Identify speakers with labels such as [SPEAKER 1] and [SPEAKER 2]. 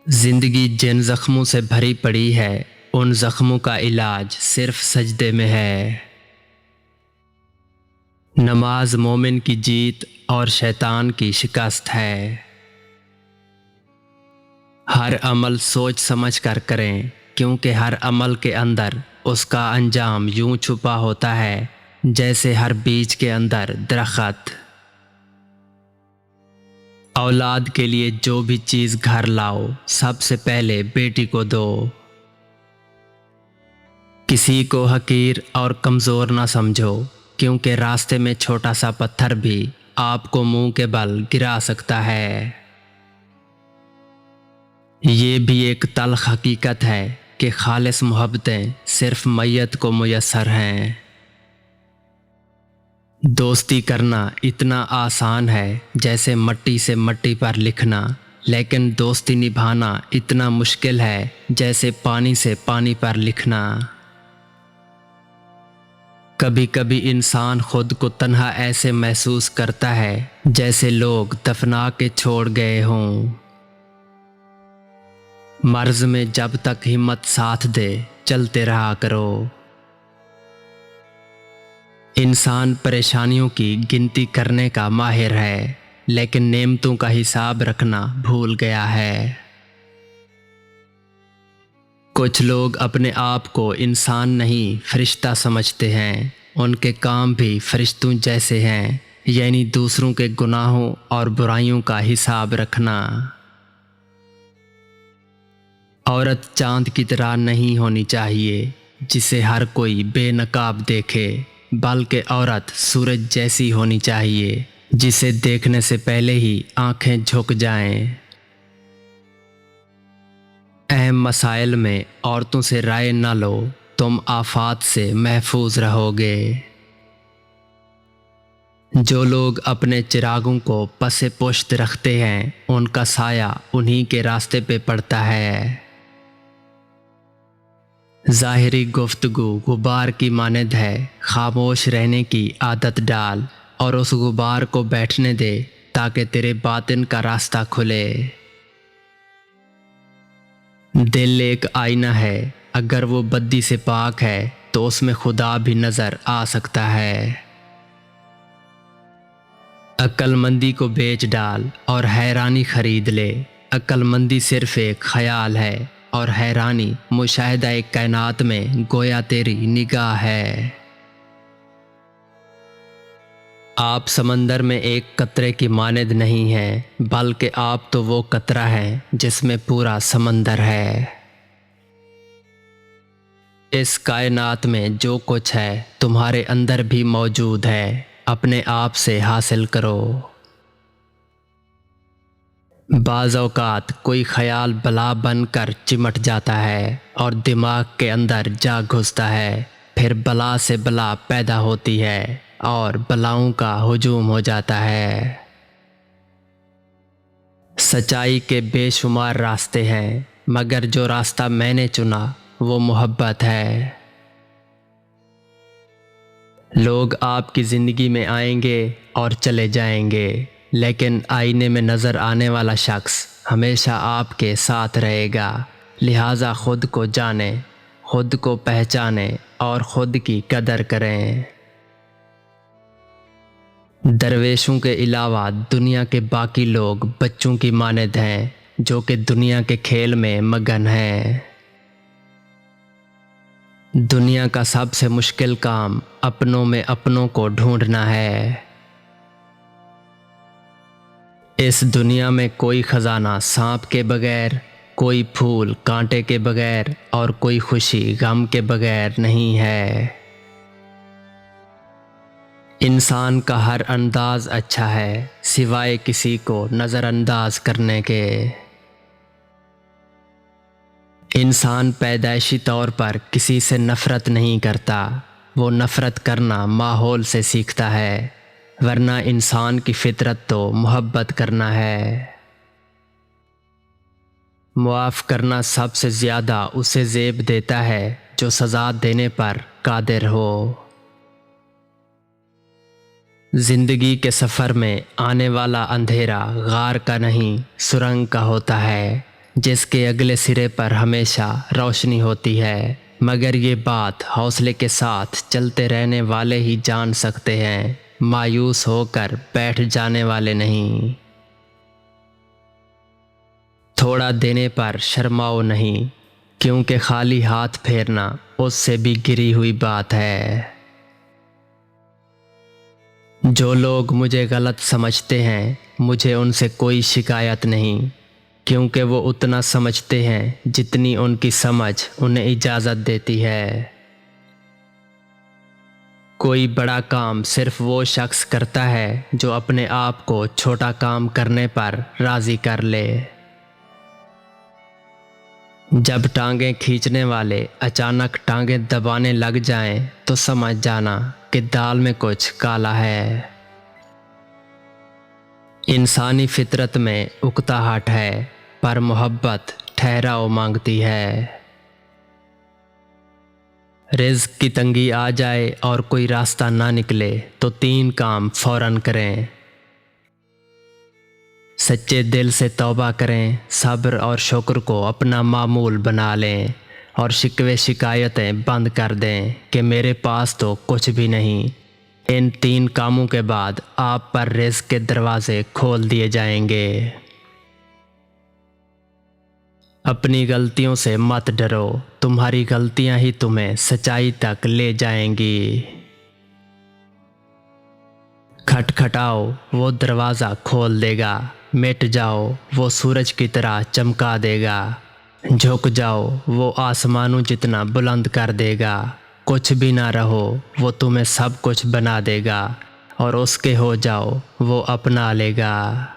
[SPEAKER 1] जिंदगी जिन जख्मों से भरी पड़ी है, उन जख्मों का इलाज सिर्फ सजदे में है। नमाज मोमिन की जीत और शैतान की शिकस्त है। हर अमल सोच समझ कर करें, क्योंकि हर अमल के अंदर उसका अंजाम यूं छुपा होता है जैसे हर बीज के अंदर दरख्त। औलाद के लिए जो भी चीज़ घर लाओ, सबसे पहले बेटी को दो। किसी को हकीर और कमज़ोर ना समझो, क्योंकि रास्ते में छोटा सा पत्थर भी आपको मुंह के बल गिरा सकता है। ये भी एक तल्ख हकीकत है कि खालिस मोहब्बतें सिर्फ मैयत को मुयस्सर हैं। दोस्ती करना इतना आसान है जैसे मट्टी से मट्टी पर लिखना, लेकिन दोस्ती निभाना इतना मुश्किल है जैसे पानी से पानी पर लिखना। कभी कभी इंसान खुद को तन्हा ऐसे महसूस करता है जैसे लोग दफना के छोड़ गए हों। मर्ज में जब तक हिम्मत साथ दे, चलते रहा करो। इंसान परेशानियों की गिनती करने का माहिर है, लेकिन नेमतों का हिसाब रखना भूल गया है। कुछ लोग अपने आप को इंसान नहीं फरिश्ता समझते हैं। उनके काम भी फरिश्तों जैसे हैं, यानी दूसरों के गुनाहों और बुराइयों का हिसाब रखना। औरत चांद की तरह नहीं होनी चाहिए जिसे हर कोई बेनकाब देखे, बल्कि औरत सूरज जैसी होनी चाहिए जिसे देखने से पहले ही आंखें झुक जाएं। अहम मसाइल में औरतों से राय न लो, तुम आफात से महफूज रहोगे। जो लोग अपने चिरागों को पसे पुश्त रखते हैं, उनका साया उन्हीं के रास्ते पे पड़ता है। ज़ाहिरी गुफ्तगू गुबार की मानद है, खामोश रहने की आदत डाल और उस गुबार को बैठने दे ताकि तेरे बातिन का रास्ता खुले। दिल एक आईना है, अगर वो बद्दी से पाक है तो उसमें खुदा भी नज़र आ सकता है। अक्लमंदी को बेच डाल और हैरानी खरीद ले। अक्लमंदी सिर्फ एक ख्याल है और हैरानी मुशाहिदा एक कायनात में गोया तेरी निगाह है। आप समंदर में एक कतरे की मानद नहीं है, बल्कि आप तो वो कतरा है जिसमें पूरा समंदर है। इस कायनात में जो कुछ है तुम्हारे अंदर भी मौजूद है, अपने आप से हासिल करो। बाज़ औक़ात कोई ख्याल बला बनकर चिमट जाता है और दिमाग के अंदर जा घुसता है, फिर बला से बला पैदा होती है और बलाओं का हुजूम हो जाता है। सच्चाई के बेशुमार रास्ते हैं, मगर जो रास्ता मैंने चुना वो मोहब्बत है। लोग आपकी ज़िंदगी में आएंगे और चले जाएंगे, लेकिन आईने में नज़र आने वाला शख्स हमेशा आपके साथ रहेगा। लिहाजा खुद को जाने, खुद को पहचाने और खुद की कदर करें। दरवेशों के अलावा दुनिया के बाकी लोग बच्चों की मानद हैं, जो कि दुनिया के खेल में मगन हैं। दुनिया का सबसे मुश्किल काम अपनों में अपनों को ढूंढना है। इस दुनिया में कोई ख़जाना सांप के बगैर, कोई फूल कांटे के बगैर और कोई खुशी गम के बगैर नहीं है। इंसान का हर अंदाज अच्छा है, सिवाय किसी को नज़रअंदाज करने के। इंसान पैदाइशी तौर पर किसी से नफ़रत नहीं करता, वो नफ़रत करना माहौल से सीखता है, वरना इंसान की फितरत तो मोहब्बत करना है। मुआफ़ करना सबसे ज़्यादा उसे ज़ेब देता है जो सज़ा देने पर कादिर हो। ज़िंदगी के सफ़र में आने वाला अंधेरा गार का नहीं, सुरंग का होता है। जिसके अगले सिरे पर हमेशा रोशनी होती है, मगर ये बात हौसले के साथ चलते रहने वाले ही जान सकते हैं, मायूस होकर बैठ जाने वाले नहीं। थोड़ा देने पर शर्माओ नहीं, क्योंकि खाली हाथ फेरना उससे भी गिरी हुई बात है। जो लोग मुझे गलत समझते हैं, मुझे उनसे कोई शिकायत नहीं, क्योंकि वो उतना समझते हैं जितनी उनकी समझ उन्हें इजाज़त देती है। कोई बड़ा काम सिर्फ वो शख्स करता है जो अपने आप को छोटा काम करने पर राज़ी कर ले। जब टांगें खींचने वाले अचानक टांगें दबाने लग जाएं, तो समझ जाना कि दाल में कुछ काला है। इंसानी फितरत में उकताहट है, पर मोहब्बत ठहराव मांगती है। रिज़्क की तंगी आ जाए और कोई रास्ता ना निकले तो 3 काम फौरन करें। सच्चे दिल से तौबा करें, सब्र और शुक्र को अपना मामूल बना लें, और शिकवे शिकायतें बंद कर दें कि मेरे पास तो कुछ भी नहीं। इन 3 कामों के बाद आप पर रिज़्क के दरवाजे खोल दिए जाएंगे। अपनी गलतियों से मत डरो, तुम्हारी गलतियां ही तुम्हें सच्चाई तक ले जाएंगी। खटखटाओ, वो दरवाज़ा खोल देगा। मिट जाओ, वो सूरज की तरह चमका देगा। झुक जाओ, वो आसमानों जितना बुलंद कर देगा। कुछ भी ना रहो, वो तुम्हें सब कुछ बना देगा, और उसके हो जाओ, वो अपना लेगा।